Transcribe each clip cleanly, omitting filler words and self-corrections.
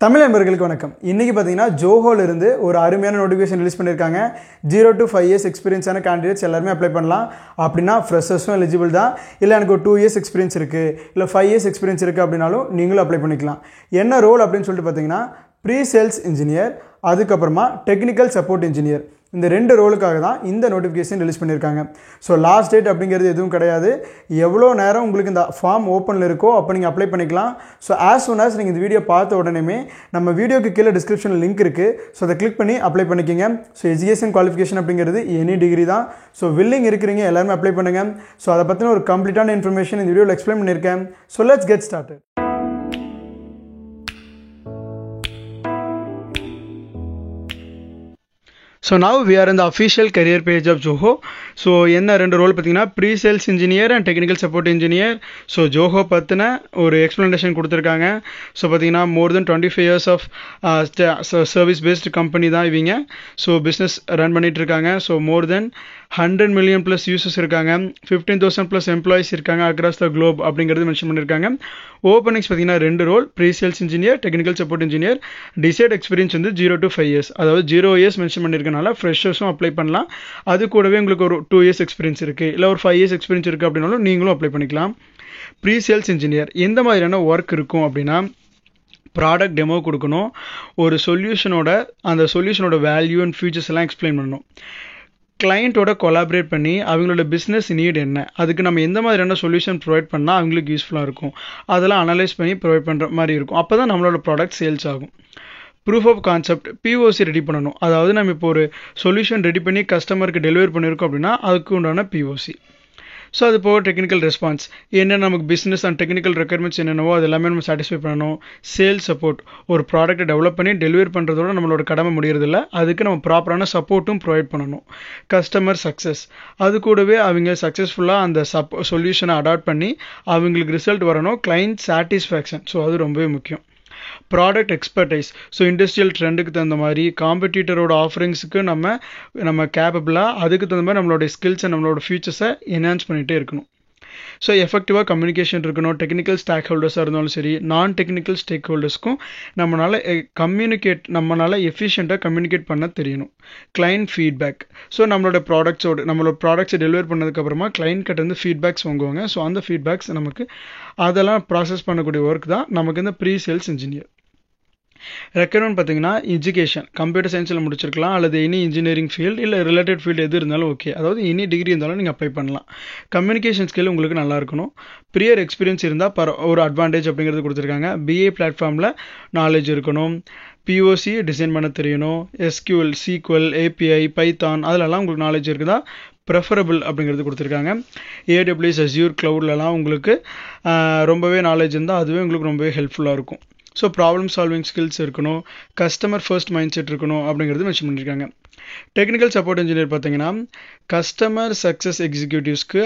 தமிழ் நண்பர்களுக்கு வணக்கம். இன்றைக்கி பார்த்தீங்கன்னா ஜோஹோல இருந்து ஒரு அருமையான நோட்டிஃபிகேஷன் ரிலீஸ் பண்ணியிருக்காங்க. 0 to 5 years எக்ஸ்பீரியன்ஸான கேண்டிடேட்ஸ் எல்லாருமே அப்ளை பண்ணலாம். அப்படின்னா ஃப்ரெஷர்ஸும் எலிஜிபிள் தான். இல்லை எனக்கு ஒரு 2 years எக்ஸ்பீரியன்ஸ் இருக்குது, இல்லை 5 years எக்ஸ்பீரியன்ஸ் இருக்குது அப்படின்னாலும் நீங்களும் அப்ளை பண்ணிக்கலாம். என்ன ரோல் அப்படின்னு சொல்லிட்டு பார்த்தீங்கன்னா ப்ரீ சேல்ஸ் இன்ஜினியர், அதுக்கப்புறமா டெக்னிக்கல் சப்போர்ட் இன்ஜினியர். இந்த 2 ரோலுக்காக தான் இந்த நோட்டிஃபிகேஷன் ரிலீஸ் பண்ணியிருக்காங்க. ஸோ லாஸ்ட் டேட் அப்படிங்கிறது எதுவும் கிடையாது. எவ்வளோ நேரம் உங்களுக்கு இந்த ஃபார்ம் ஓப்பனில் இருக்கோ அப்போ நீங்கள் அப்ளை பண்ணிக்கலாம். ஸோ ஆஸ் சூன் ஆஸ் நீங்கள் இந்த வீடியோ பார்த்த உடனே நம்ம வீடியோக்கு கீழே டிஸ்கிரிப்ஷனில் லிங்க் இருக்குது. ஸோ அதை கிளிக் பண்ணி அப்ளை பண்ணிக்கிங்க. ஸோ எஜுகேஷன் குவாலிஃபிகேஷன் அப்படிங்கிறது எனி டிகிரி தான். ஸோ வில்லிங் இருக்கிறீங்க எல்லாருமே அப்ளை பண்ணுங்கள். ஸோ அதை பற்றின ஒரு கம்ப்ளீட்டான இன்ஃபர்மேஷன் இந்த வீடியோவில் எக்ஸ்பிளைன் பண்ணியிருக்கேன். So let's get started. So now we are in the official career page of Zoho. So என்ன 2 ரோல் பார்த்தீங்கன்னா pre sales engineer and technical support engineer. So Zoho பற்றின ஒரு எக்ஸ்ப்ளனேஷன் கொடுத்துருக்காங்க. ஸோ பார்த்தீங்கன்னா more than 25 years of service based company தான் இவங்க. So business run பண்ணிட்டு இருக்காங்க. So more than 100 million plus users இருக்காங்க. 15,000 plus எம்ப்ளாயிஸ் இருக்காங்க அக்ராஸ் த குளோப் அப்படிங்கிறது மென்ஷன் பண்ணியிருக்காங்க. ஓப்பனிங்ஸ் பார்த்தீங்கன்னா 2 role, pre sales engineer, technical support engineer. Desired experience வந்து 0 to 5 years, அதாவது 0 years மென்ஷன் பண்ணியிருக்கனால ஃப்ரெஷர்ஸும் அப்ளை பண்ணலாம். அது கூடவே உங்களுக்கு ஒரு 2 years எக்ஸ்பீரியன்ஸ் இருக்குது, இல்லை ஒரு 5 years எக்ஸ்பீரியன்ஸ் இருக்குது அப்படின்னாலும் நீங்களும் அப்ளை பண்ணிக்கலாம். ப்ரீ சேல்ஸ் இன்ஜினியர் எந்த மாதிரியான ஒர்க் இருக்கும் அப்படின்னா, ப்ராடக்ட் டெமோ கொடுக்கணும், ஒரு அந்த சொல்யூஷனோட வேல்யூ அண்ட் ஃபியூச்சர்ஸ் எல்லாம் எக்ஸ்பிளைன் பண்ணணும், கிளைண்ட்டோட கொலாபரேட் பண்ணி அவங்களோட பிஸ்னஸ் நீட் என்ன, அதுக்கு நம்ம எந்த மாதிரியான சொல்யூஷன் ப்ரொவைட் பண்ணால் அவங்களுக்கு யூஸ்ஃபுல்லாக இருக்கும், அதெல்லாம் அனலைஸ் பண்ணி ப்ரொவைட் பண்ணுற மாதிரி இருக்கும். அப்போ தான் நம்மளோட ப்ராடக்ட் சேல்ஸ் ஆகும். Proof of concept POC ready பண்ணணும். அதாவது நம்ம இப்போ ஒரு சொல்யூஷன் ரெடி பண்ணி கஸ்டமருக்கு டெலிவரி பண்ணியிருக்கோம் அப்படின்னா அதுக்கு உண்டான பிஓசி. ஸோ அது போக டெக்னிக்கல் ரெஸ்பான்ஸ், என்ன நமக்கு பிஸ்னஸ் அண்ட் டெக்னிக்கல் ரெக்குயர்மெண்ட்ஸ் என்னென்னவோ அது எல்லாமே நம்ம சாட்டிஸ்ஃபை பண்ணணும். சேல்ஸ் சப்போர்ட், ஒரு ப்ராடக்ட்டை டெவலப் பண்ணி டெலிவரி பண்ணுறதோட நம்மளோட கடமை முடியறதில்ல, அதுக்கு நம்ம ப்ராப்பரான சப்போர்ட்டும் ப்ரொவைட் பண்ணணும். கஸ்டமர் சக்ஸஸ், அது கூடவே அவங்க சக்ஸஸ்ஃபுல்லாக அந்த சொல்யூஷனை அடாப்ட் பண்ணி அவங்களுக்கு ரிசல்ட் வரணும். கிளைண்ட் சாட்டிஸ்ஃபேக்ஷன், ஸோ அது ரொம்பவே முக்கியம். ப்ராடக்ட் எக்ஸ்பர்டைஸ், ஸோ இண்டஸ்ட்ரியல் ட்ரெண்டுக்கு தகுந்த மாதிரி காம்படிட்டரோட ஆஃபரிங்ஸுக்கு நம்ம கேப்பபிளாக அதுக்கு தகுந்த மாதிரி நம்மளோட ஸ்கில்ஸை நம்மளோட ஃபியூச்சர்ஸை என்ஹான்ஸ் பண்ணிகிட்டே இருக்கணும். ஸோ எஃபெக்டிவாக கம்யூனிகேஷன் இருக்கணும். டெக்னிக்கல் ஸ்டாக் ஹோல்டர்ஸாக இருந்தாலும் சரி, நான் டெக்னிக்கல் ஸ்டேக் ஹோல்டர்ஸ்க்கும் நம்மளால் எஃபிஷியண்ட்டாக கம்யூனிகேட் பண்ண தெரியணும். கிளைண்ட் ஃபீட்பேக், ஸோ நம்மளோட ப்ராடக்ட்ஸை டெலிவரி பண்ணதுக்கப்புறமா கிளைண்ட் கிட்ட இருந்து ஃபீட்பேக்ஸ் வாங்குவாங்க. ஸோ அந்த ஃபீட்பேக்ஸ் நமக்கு அதெல்லாம் ப்ராசஸ் பண்ணக்கூடிய ஒர்க் தான் நமக்கு இந்த ப்ரீ சேல்ஸ் இன்ஜினியர். ரெக்யர்மெண்ட் பார்த்தீங்கன்னா எஜுகேஷன், கம்ப்யூட்டர் சயின்ஸில் முடிச்சிருக்கலாம், அல்லது எனி இன்ஜினியரிங் ஃபீல்டு இல்லை ரிலேட்டட் ஃபீல்டு எது இருந்தாலும் ஓகே, அதாவது எனி டிகிரி இருந்தாலும் நீங்கள் அப்ளை பண்ணலாம். கம்யூனிகேஷன் ஸ்கில் உங்களுக்கு நல்லா இருக்கணும். ப்ரியர் எக்ஸ்பீரியன்ஸ் இருந்தால் ஒரு அட்வான்டேஜ் அப்படிங்கிறது கொடுத்துருக்காங்க. பிஏ பிளாட்ஃபார்மில் நாலேஜ் இருக்கணும். பிஓசி டிசைன் பண்ண தெரியணும். எஸ்கியூஎல், சீக்வல், ஏபிஐ, பைத்தான் அதிலெல்லாம் உங்களுக்கு நாலேஜ் இருக்குதா ப்ரெஃபரபிள் அப்படிங்கிறது கொடுத்துருக்காங்க. ஏடபிள்யூஎஸ், அஸ்யூர், க்ளவுட்லலாம் உங்களுக்கு ரொம்பவே நாலேஜ் இருந்தால் அதுவே உங்களுக்கு ரொம்பவே ஹெல்ப்ஃபுல்லாக இருக்கும். ஸோ ப்ராப்ளம் சால்விங் ஸ்கில்ஸ் இருக்கணும். கஸ்டமர் ஃபர்ஸ்ட் மைண்ட் செட் இருக்கணும் அப்படிங்கிறது மென்ஷன் பண்ணியிருக்காங்க. டெக்னிக்கல் சப்போர்ட் இன்ஜினியர் பார்த்தீங்கன்னா கஸ்டமர் சக்ஸஸ் எக்ஸிக்யூட்டிவ்ஸ்க்கு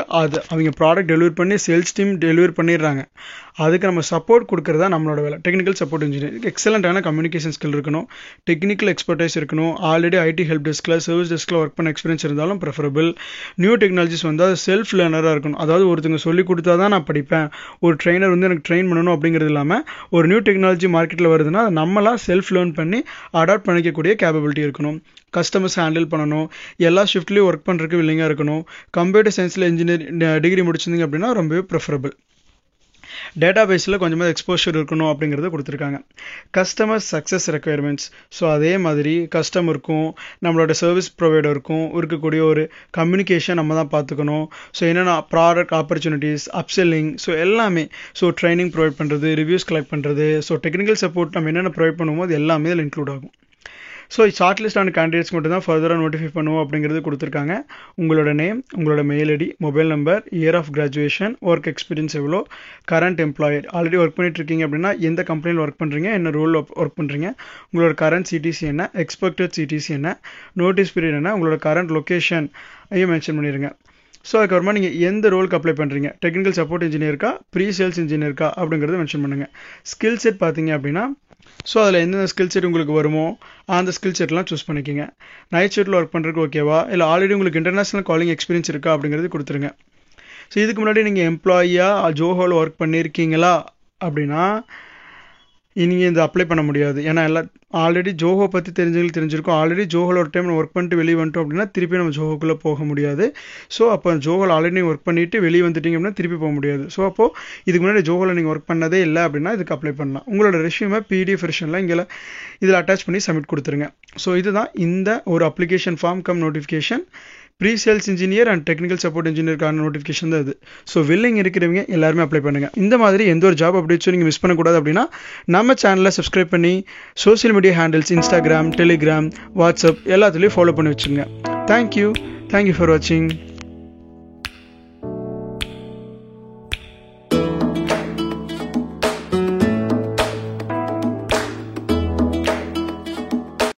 அவங்க ப்ராடக்ட் டெலிவரி பண்ணி சேல்ஸ் டீம் டெலிவரி பண்ணிடுறாங்க, அதுக்கு நம்ம சப்போர்ட் கொடுக்குறதா நம்மளோட வேலை. டெக்னிக்கல் சப்போர்ட் இன்ஜினியருக்கு எக்ஸலண்ட்டான கம்யூனிகேஷன் ஸ்கில் இருக்கணும். டெக்னிக்கல் எக்ஸ்பர்டைஸ் இருக்கணும். ஆல்ரெடி ஐடி ஹெல்ப் டெஸ்கில், சர்வீஸ் டெஸ்கில் ஒர்க் பண்ண எக்ஸ்பீரியன்ஸ் இருந்தாலும் ப்ரெஃபரபிள். நியூ டெக்னாலஜிஸ் வந்து அது செல்ஃப் லேர்னராக இருக்கணும். அதாவது ஒருத்தங்க சொல்லி கொடுத்தா தான் நான் படிப்பேன், ஒரு ட்ரெயினர் வந்து எனக்கு ட்ரெயின் பண்ணணும் அப்படிங்கிறது இல்லாமல் ஒரு நியூ டெக்னாலஜி மார்க்கெட்டில் வருதுன்னா நம்மளாம் செல்ஃப் லேர்ன் பண்ணி அடாப்ட் பண்ணிக்கக்கூடிய கேப்பபிலிட்டி இருக்கணும். கஸ்டமர்ஸ் ஹேண்டில் பண்ணணும். எல்லா ஷிஃப்ட்லேயும் ஒர்க் பண்ணுறதுக்கு வில்லிங்காக இருக்கணும். கம்ப்யூட்டர் சயின்ஸில் இன்ஜினியரிங் டிகிரி முடிச்சிருந்தீங்க அப்படின்னா ரொம்பவே ப்ரெஃபரபிள். டேட்டா பேஸில் கொஞ்சமாக எக்ஸ்போஷர் இருக்கணும் அப்படிங்கிறத கொடுத்துருக்காங்க. கஸ்டமர் சக்ஸஸ் ரெக்குயர்மெண்ட்ஸ், ஸோ அதே மாதிரி கஸ்டமருக்கும் நம்மளோட சர்வீஸ் ப்ரொவைடருக்கும் இருக்கக்கூடிய ஒரு கம்யூனிகேஷன் நம்ம தான் பார்த்துக்கணும். ஸோ என்னென்ன ப்ராடக்ட் ஆப்பர்ச்சுனிட்டிஸ், அப்செல்லிங், ஸோ எல்லாமே, ஸோ ட்ரைனிங் ப்ரொவைட் பண்ணுறது, ரிவ்யூஸ் கலெக்ட் பண்ணுறது, ஸோ டெக்னிக்கல் சப்போர்ட் நம்ம என்னென்ன ப்ரொவைட் பண்ணுவோமோ அது எல்லாமே இதில் இன்க்ளூட் ஆகும். ஸோ ஷார்ட் லிஸ்ட் ஆன கேண்டிடேட்ஸ் மட்டும் தான் ஃபர்தராக நோட்டிஃபை பண்ணுவோம் அப்படிங்கிறது கொடுத்துருக்காங்க. உங்களோட நேம், உங்களோட mail ID, mobile number, year of graduation, work experience எவ்வளோ, கரண்ட் எம்ப்ளாயர், ஆல்ரெடி ஒர்க் பண்ணிட்டு இருக்கீங்க அப்படின்னா எந்த கம்பெனியில் ஒர்க் பண்ணுறீங்க, என்ன ரோலில் ஒர்க் பண்ணுறீங்க, உங்களோட கரண்ட் சிடிசி என்ன, எக்ஸ்பெக்டட் சிடிசி என்ன, நோட்டீஸ் பீரியட் என்ன, உங்களோட கரண்ட் லொக்கேஷன் ஐயும் மென்ஷன் பண்ணிடுங்க. ஸோ அதுக்கப்புறமா நீங்கள் எந்த ரோலுக்கு அப்ளை பண்ணுறீங்க, டெக்னிக்கல் சப்போர்ட் இன்ஜினியருக்கா, ப்ரீ சேல்ஸ் இன்ஜினியருக்கா அப்படிங்கிறத மென்ஷன் பண்ணுங்கள். ஸ்கில் செட் பார்த்தீங்க அப்படின்னா ஸோ அதில் எந்தெந்த ஸ்கில் செட் உங்களுக்கு வருமோ அந்த ஸ்கில் செட்லாம் சூஸ் பண்ணிக்கோங்க. நைட் ஷிஃப்ட்டில் ஒர்க் பண்ணுறதுக்கு ஓகேவா, இல்லை ஆல்ரெடி உங்களுக்கு இன்டர்நேஷனல் காலிங் எக்ஸ்பீரியன்ஸ் இருக்கா அப்படிங்கிறது கொடுத்துருங்க. ஸோ இதுக்கு முன்னாடி நீங்கள் எம்ப்ளாயியாக ஜோஹோவில் ஒர்க் பண்ணியிருக்கீங்களா அப்படின்னா நீங்கள் இந்த அப்ளை பண்ண முடியாது. ஏன்னா ஆல்ரெடி ஜோஹோ பற்றி தெரிஞ்சிருக்கும். ஆல்ரெடி ஜோஹோவில் ஒரு டைம் ஒர்க் பண்ணிட்டு வெளியே வந்துட்டோம் அப்படின்னா திருப்பி நம்ம ஜோஹோக்குள்ளே போக முடியாது. ஸோ அப்போ ஜோஹோவில் ஆல்ரெடி ஒர்க் பண்ணிவிட்டு வெளியே வந்துட்டீங்க அப்படின்னா திருப்பி போக முடியாது. ஸோ அப்போது இதுக்கு முன்னாடி ஜோஹோவில் நீங்கள் ஒர்க் பண்ணதே இல்லை அப்படின்னா இதுக்கு அப்ளை பண்ணலாம். உங்களோட ரெஸ்யூமை PDF வெர்ஷனில் இதில் அட்டாச் பண்ணி சப்மிட் கொடுத்துருங்க. ஸோ இதுதான் இந்த ஒரு application form cum notification. Presales engineer and technical support இன்ஜினியருக்கான நோட்டிஃபிகேஷன் தான் இது. ஸோ வில்லிங் இருக்கிறவங்க எல்லாருமே அப்ளை பண்ணுங்கள். இந்த மாதிரி எந்த ஒரு ஜாப் அப்டேட்ஸும் நீங்கள் மிஸ் பண்ணக்கூடாது அப்படின்னா நம்ம சேனலை சப்ஸ்கிரைப் பண்ணி social media handles Instagram, Telegram, WhatsApp எல்லாத்துலேயும் ஃபாலோ பண்ணி வச்சுருங்க. தேங்க்யூ ஃபார் வாட்சிங்.